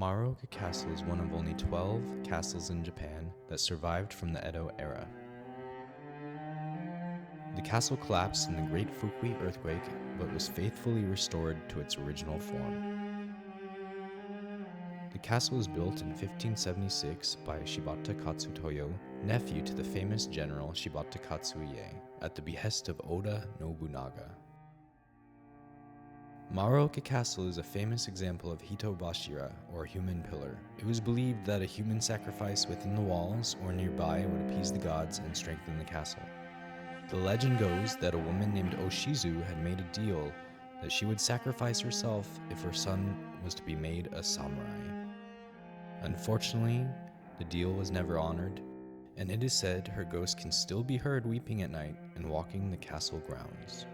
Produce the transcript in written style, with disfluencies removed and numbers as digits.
Maruoka Castle is one of only 12 castles in Japan that survived from the Edo era. The castle collapsed in the Great Fukui Earthquake, but was faithfully restored to its original form. The castle was built in 1576 by Shibata Katsutoyo, nephew to the famous general Shibata Katsuie, at the behest of Oda Nobunaga. Maruoka Castle is a famous example of Hitobashira, or human pillar. It was believed that a human sacrifice within the walls or nearby would appease the gods and strengthen the castle. The legend goes that a woman named O-shizu had made a deal that she would sacrifice herself if her son was to be made a samurai. Unfortunately, the deal was never honored, and it is said her ghost can still be heard weeping at night and walking the castle grounds.